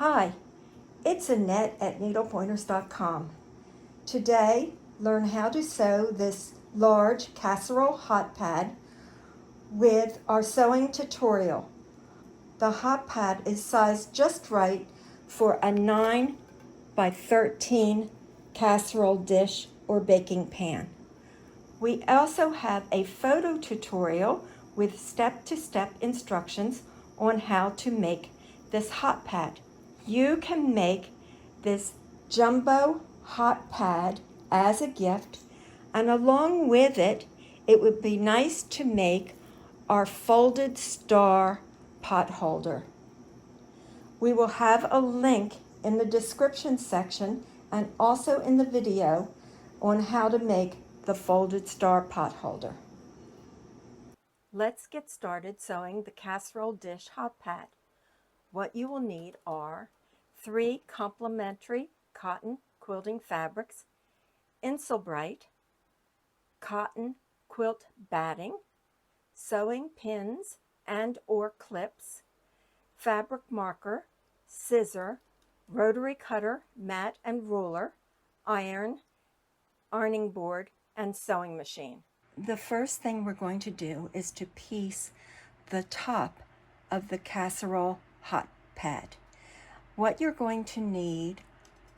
Hi, it's Annette at needlepointers.com. Today, learn how to sew this large casserole hot pad with our sewing tutorial. The hot pad is sized just right for a 9 by 13 casserole dish or baking pan. We also have a photo tutorial with step-to-step instructions on how to make this hot pad. You can make this jumbo hot pad as a gift, and along with it, it would be nice to make our folded star pot holder. We will have a link in the description section and also in the video on how to make the folded star pot holder. Let's get started sewing the casserole dish hot pad. What you will need are 3 complementary cotton quilting fabrics, Insulbrite, cotton quilt batting, sewing pins and or clips, fabric marker, scissor, rotary cutter, mat and ruler, ironing board, and sewing machine. The first thing we're going to do is to piece the top of the casserole hot pad. What you're going to need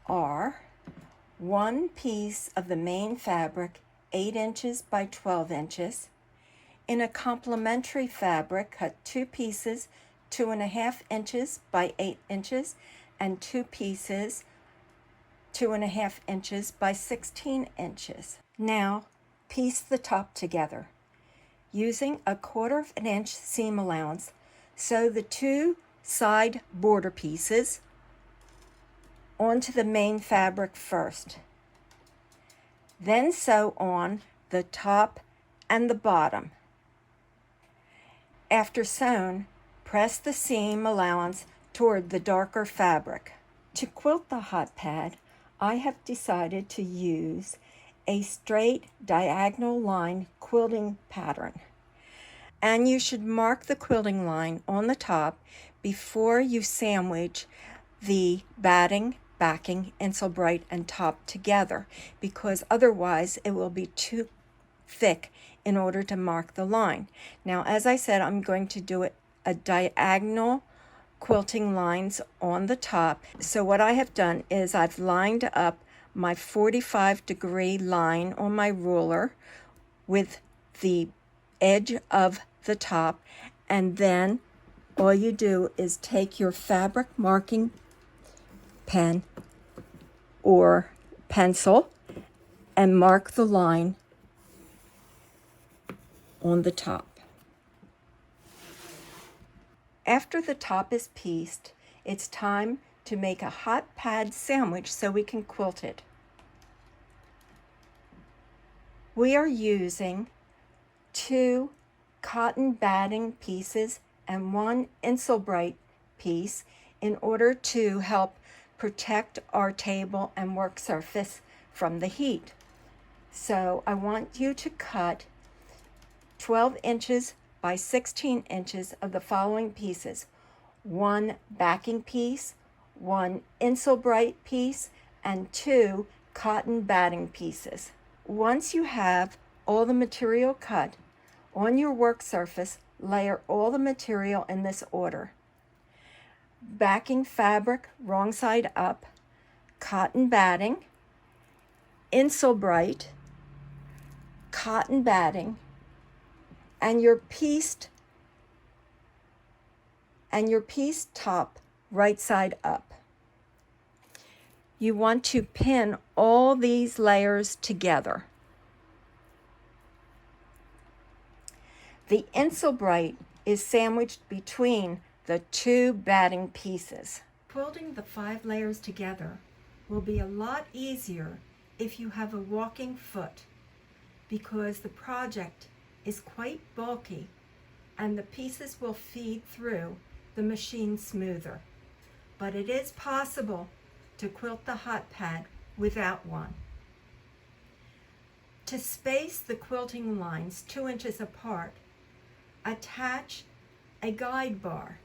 are 1 piece of the main fabric, 8 inches by 12 inches. In a complementary fabric, cut 2 pieces, 2.5 inches by 8 inches, and 2 pieces, 2.5 inches by 16 inches. Now, piece the top together. Using a 1/4 inch seam allowance, sew the 2 side border pieces onto the main fabric first. Then sew on the top and the bottom. After sewn, press the seam allowance toward the darker fabric. To quilt the hot pad, I have decided to use a straight diagonal line quilting pattern. And you should mark the quilting line on the top before you sandwich the batting, backing, Insulbrite, and top together, because otherwise it will be too thick in order to mark the line. Now, as I said, I'm going to do it a diagonal quilting lines on the top. So what I have done is I've lined up my 45-degree line on my ruler with the edge of the top, and then all you do is take your fabric marking pen or pencil and mark the line on the top. After the top is pieced, it's time to make a hot pad sandwich so we can quilt it. We are using 2 cotton batting pieces and 1 Insulbrite piece in order to help protect our table and work surface from the heat. So I want you to cut 12 inches by 16 inches of the following pieces: 1 backing piece, 1 Insulbrite piece, and 2 cotton batting pieces. Once you have all the material cut, on your work surface, layer all the material in this order: backing fabric wrong side up, cotton batting, Insulbrite, cotton batting, and your pieced top right side up. You want to pin all these layers together. The Insulbrite is sandwiched between the 2 batting pieces. Quilting the 5 layers together will be a lot easier if you have a walking foot, because the project is quite bulky and the pieces will feed through the machine smoother. But it is possible to quilt the hot pad without one. To space the quilting lines 2 inches apart, attach a guide bar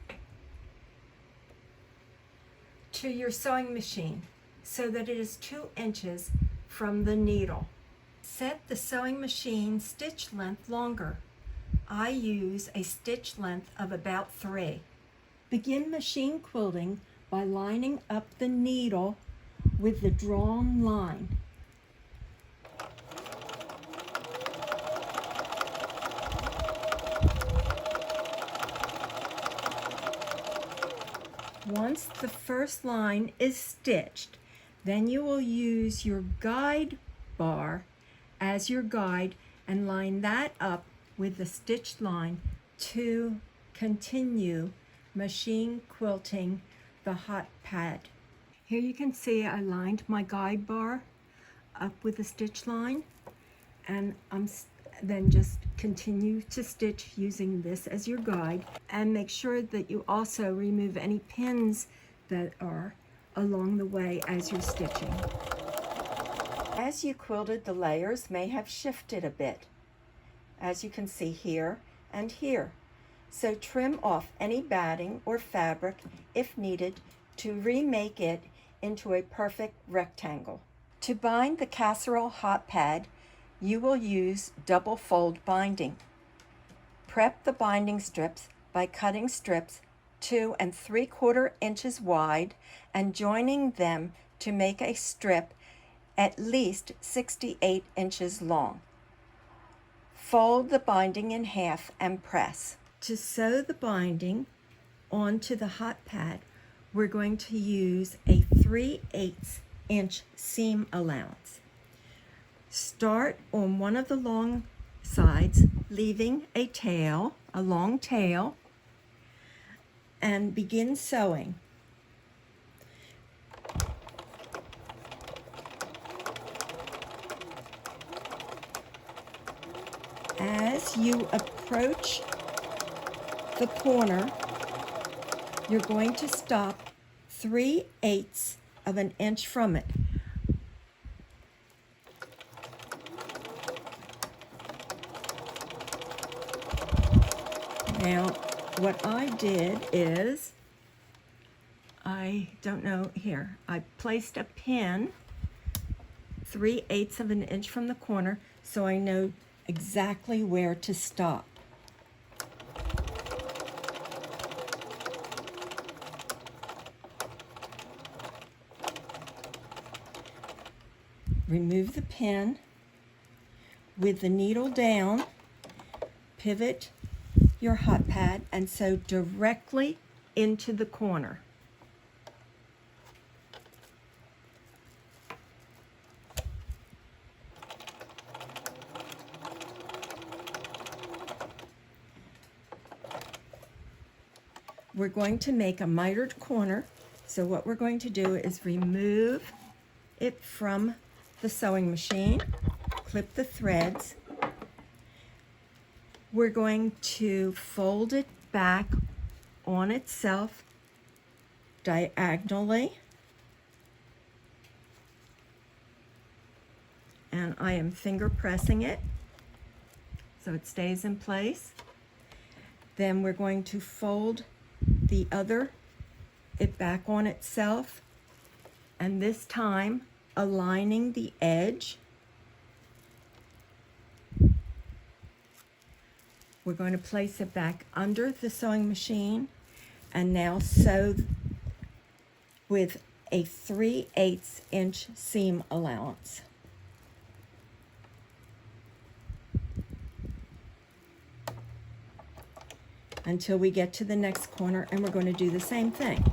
to your sewing machine so that it is 2 inches from the needle. Set the sewing machine stitch length longer. I use a stitch length of about 3. Begin machine quilting by lining up the needle with the drawn line. Once the first line is stitched, then you will use your guide bar as your guide and line that up with the stitched line to continue machine quilting the hot pad. Here you can see I lined my guide bar up with the stitch line, and then just continue to stitch using this as your guide, and make sure that you also remove any pins that are along the way as you're stitching. As you quilted, the layers may have shifted a bit, as you can see here and here. So trim off any batting or fabric if needed to remake it into a perfect rectangle. To bind the Casserole hot pad, you will use double fold binding. Prep the binding strips by cutting strips 2 3/4 inches wide and joining them to make a strip at least 68 inches long. Fold the binding in half and press. To sew the binding onto the hot pad, we're going to use a 3/8 inch seam allowance. Start on one of the long sides, leaving a tail, a long tail, and begin sewing. As you approach the corner, you're going to stop 3/8 of an inch from it. Now, what I did is, I placed a pin 3/8 of an inch from the corner so I know exactly where to stop. Remove the pin with the needle down, pivot your hot pad and sew directly into the corner. We're going to make a mitered corner, so what we're going to do is remove it from the sewing machine, clip the threads. We're going to fold it back on itself diagonally, and I am finger pressing it so it stays in place. Then we're going to fold it back on itself, and this time aligning the edge. We're going to place it back under the sewing machine and now sew with a 3/8 inch seam allowance. Until we get to the next corner, and we're going to do the same thing.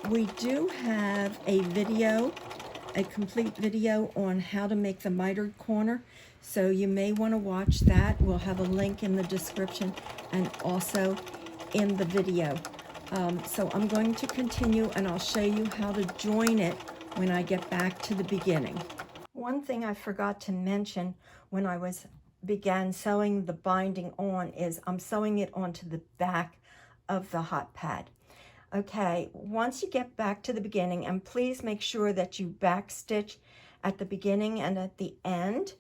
We do have a video, a complete video on how to make the mitered corner, so you may want to watch that. We'll have a link in the description and also in the video. So I'm going to continue, and I'll show you how to join it when I get back to the beginning. One thing I forgot to mention when I began sewing the binding on is I'm sewing it onto the back of the hot pad. Okay, once you get back to the beginning, and please make sure that you back stitch at the beginning and at the end,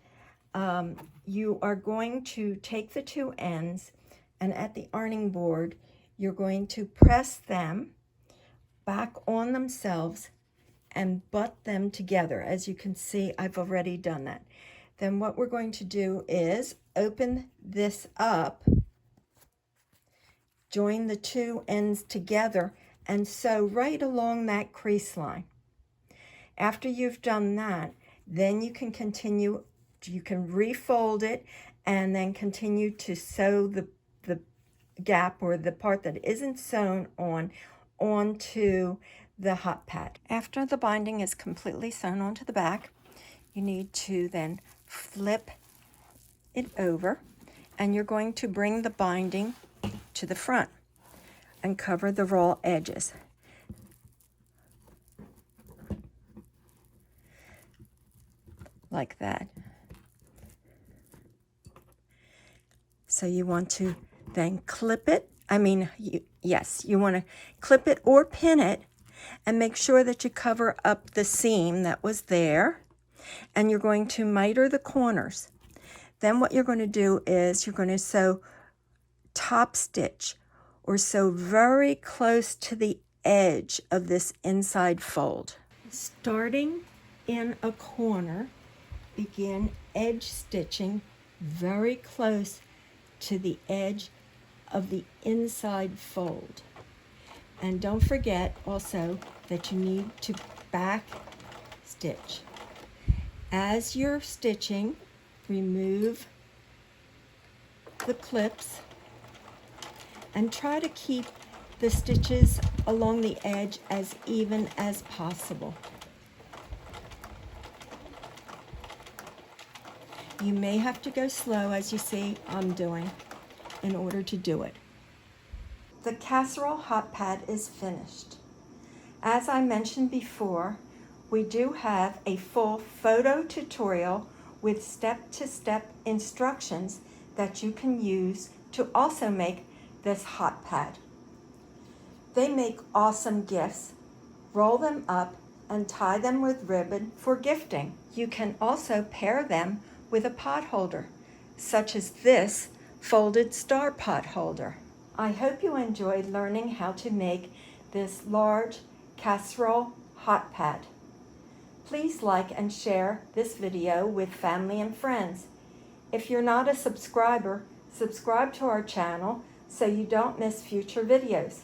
you are going to take the 2 ends, and at the ironing board you're going to press them back on themselves and butt them together. As you can see, I've already done that. Then what we're going to do is open this up, join the two ends together, and sew right along that crease line. After you've done that, then you can continue, you can refold it and then continue to sew the gap or the part that isn't sewn on onto the hot pad. After the binding is completely sewn onto the back, you need to then flip it over, and you're going to bring the binding to the front and cover the raw edges. Like that. So you want to then clip it. You want to clip it or pin it and make sure that you cover up the seam that was there. And you're going to miter the corners. Then what you're going to do is you're going to sew top stitch or sew very close to the edge of this inside fold. Starting in a corner, begin edge stitching very close to the edge of the inside fold. And don't forget also that you need to back stitch. As you're stitching, remove the clips and try to keep the stitches along the edge as even as possible. You may have to go slow, as you see I'm doing, in order to do it. The casserole hot pad is finished. As I mentioned before, we do have a full photo tutorial with step-to-step instructions that you can use to also make this hot pad. They make awesome gifts. Roll them up and tie them with ribbon for gifting. You can also pair them with a pot holder, such as this folded star pot holder. I hope you enjoyed learning how to make this large casserole hot pad. Please like and share this video with family and friends. If you're not a subscriber, subscribe to our channel so you don't miss future videos.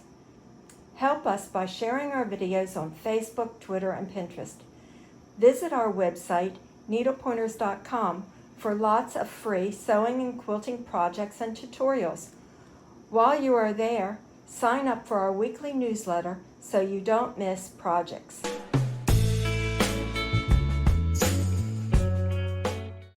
Help us by sharing our videos on Facebook, Twitter, and Pinterest. Visit our website, needlepointers.com, for lots of free sewing and quilting projects and tutorials. While you are there, sign up for our weekly newsletter so you don't miss projects.